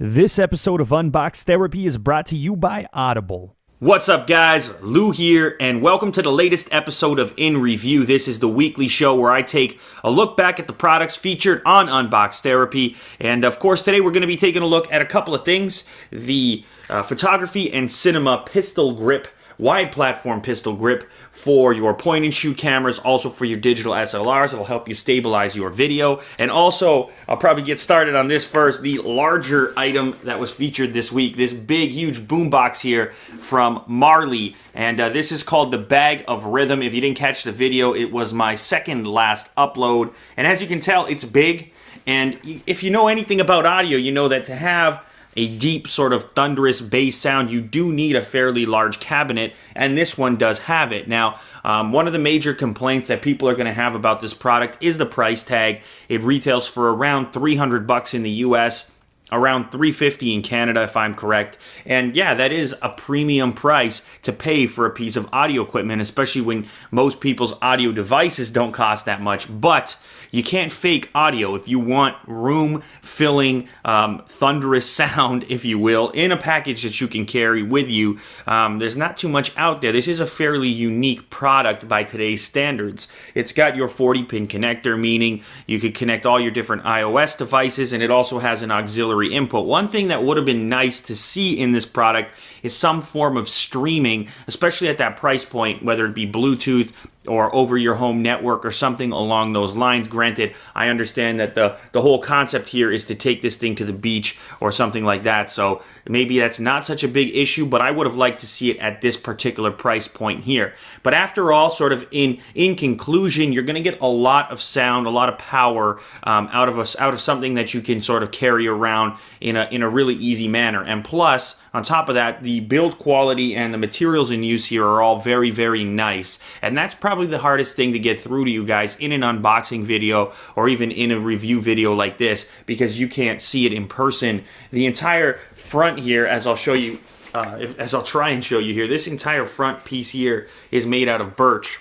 This episode of Unbox Therapy is brought to you by Audible. What's up, guys? Lou here, and welcome to the latest episode of In Review. This is the weekly show where I take a look back at the products featured on Unbox Therapy. And of course, today we're going to be taking a look at a couple of things. The photography and cinema pistol grip, wide platform pistol grip for your point and shoot cameras, also for your digital SLRs. It'll help you stabilize your video. And also, I'll probably get started on this first, the larger item that was featured this week, this big, huge boombox here from Marley. And this is called the Bag of Rhythm. If you didn't catch the video, it was my second last upload. And as you can tell, it's big. And if you know anything about audio, you know that to have a deep sort of thunderous bass sound, you do need a fairly large cabinet, and this one does have it. Now, one of the major complaints that people are going to have about this product is the price tag. It retails for around $300 in the US, around $350 in Canada, if I'm correct. And yeah, that is a premium price to pay for a piece of audio equipment, especially when most people's audio devices don't cost that much. But you can't fake audio. If you want room-filling, thunderous sound, if you will, in a package that you can carry with you, there's not too much out there. This is a fairly unique product by today's standards. It's got your 40-pin connector, meaning you could connect all your different iOS devices, and it also has an auxiliary input. One thing that would have been nice to see in this product is some form of streaming, especially at that price point, whether it be Bluetooth or over your home network or something along those lines. Granted, I understand that the whole concept here is to take this thing to the beach or something like that, so maybe that's not such a big issue, but I would have liked to see it at this particular price point here. But after all, sort of in conclusion, you're going to get a lot of sound, a lot of power out of something that you can sort of carry around in a really easy manner. And plus, on top of that, the build quality and the materials in use here are all very, very nice. And that's probably the hardest thing to get through to you guys in an unboxing video or even in a review video like this, because you can't see it in person. The entire front here, as I'll show you, as I'll try and show you here, this entire front piece here is made out of birch.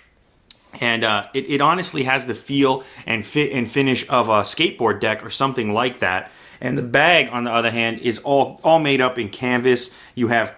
And it honestly has the feel and fit and finish of a skateboard deck or something like that. And the bag, on the other hand, is all made up in canvas. You have,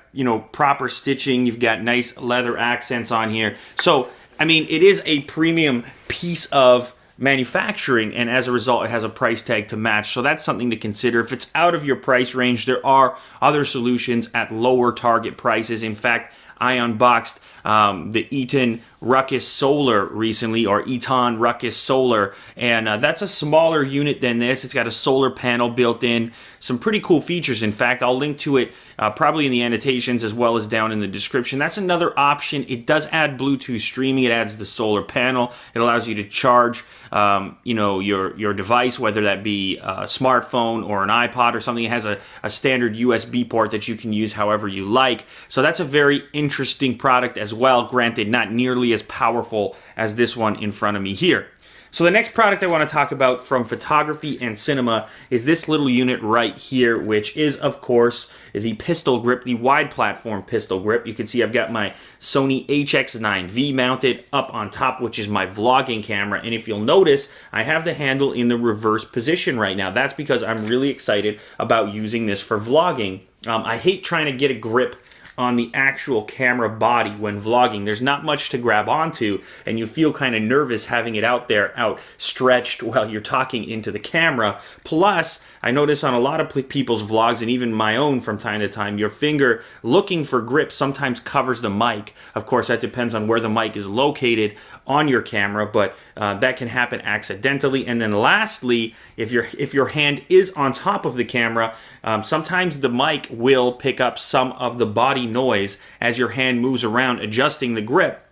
proper stitching. You've got nice leather accents on here. So, I mean, it is a premium piece of manufacturing, and as a result, it has a price tag to match. So that's something to consider. If it's out of your price range, there are other solutions at lower target prices. In fact, I unboxed the Eton Ruckus Solar recently, or Eton Ruckus Solar, and that's a smaller unit than this. It's got a solar panel built in, some pretty cool features. In fact, I'll link to it probably in the annotations as well as down in the description. That's another option. It does add Bluetooth streaming. It adds the solar panel. It allows you to charge your device, whether that be a smartphone or an iPod or something. It has a standard USB port that you can use however you like. So that's a very interesting product as well. Granted, not nearly as powerful as this one in front of me here. So the next product I want to talk about from photography and cinema is this little unit right here, which is, of course, the pistol grip, the wide platform pistol grip. You can see I've got my Sony HX9V mounted up on top, which is my vlogging camera. And if you'll notice, I have the handle in the reverse position right now. That's because I'm really excited about using this for vlogging. I hate trying to get a grip on the actual camera body when vlogging. There's not much to grab onto, and you feel kind of nervous having it out there, outstretched while you're talking into the camera. Plus, I notice on a lot of people's vlogs, and even my own from time to time, your finger looking for grip sometimes covers the mic. Of course, that depends on where the mic is located on your camera, but that can happen accidentally. And then lastly, if your hand is on top of the camera, sometimes the mic will pick up some of the body noise as your hand moves around adjusting the grip.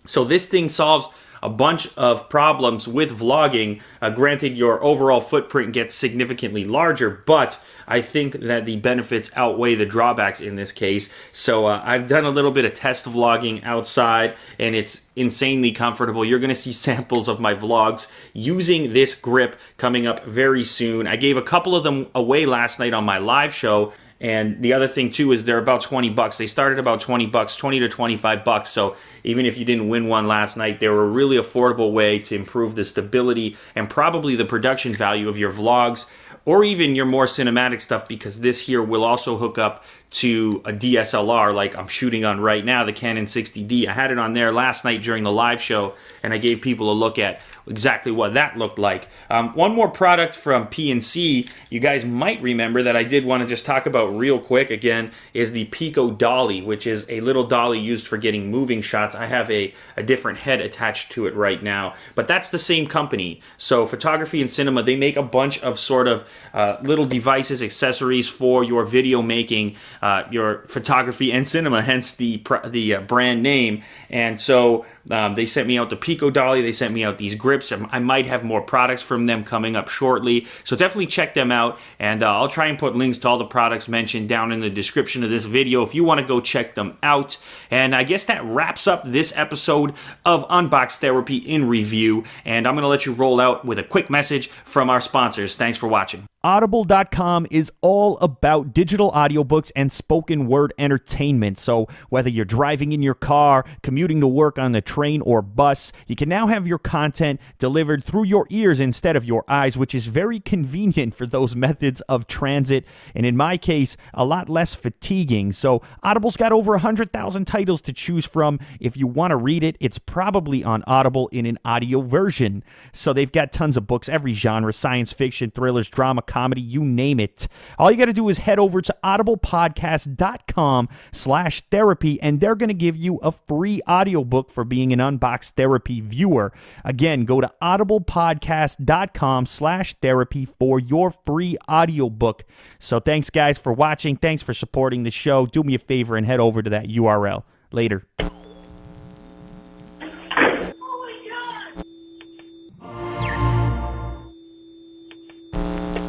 So this thing solves a bunch of problems with vlogging. Granted, your overall footprint gets significantly larger, but I think that the benefits outweigh the drawbacks in this case. So I've done a little bit of test vlogging outside, and it's insanely comfortable. You're going to see samples of my vlogs using this grip coming up very soon. I gave a couple of them away last night on my live show, And the other thing too is they're about $20. They started about $20, 20 to $25. So even if you didn't win one last night, they were a really affordable way to improve the stability and probably the production value of your vlogs, or even your more cinematic stuff, because this here will also hook up to a DSLR like I'm shooting on right now, the Canon 60D. I had it on there last night during the live show, and I gave people a look at exactly what that looked like. One more product from PNC you guys might remember that I did want to just talk about real quick again is the Pico Dolly, which is a little dolly used for getting moving shots. I have a different head attached to it right now, but that's the same company. So Photography and Cinema, they make a bunch of sort of little devices, accessories for your video making, your photography and cinema, hence the brand name. And so they sent me out the Pico Dolly. They sent me out these grips. I might have more products from them coming up shortly. So definitely check them out. And I'll try and put links to all the products mentioned down in the description of this video if you want to go check them out. And I guess that wraps up this episode of Unbox Therapy in Review. And I'm going to let you roll out with a quick message from our sponsors. Thanks for watching. Audible.com is all about digital audiobooks and spoken word entertainment. So whether you're driving in your car, commuting to work on the train or bus, you can now have your content delivered through your ears instead of your eyes, which is very convenient for those methods of transit, and in my case, a lot less fatiguing. So Audible's got over 100,000 titles to choose from. If you want to read it, it's probably on Audible in an audio version. So they've got tons of books, every genre, science fiction, thrillers, drama, comedy, you name it. All you got to do is head over to audiblepodcast.com/therapy, and they're going to give you a free audiobook for being an Unbox Therapy viewer. Again, go to audiblepodcast.com/therapy for your free audiobook. So thanks, guys, for watching. Thanks for supporting the show. Do me a favor and head over to that URL. Later.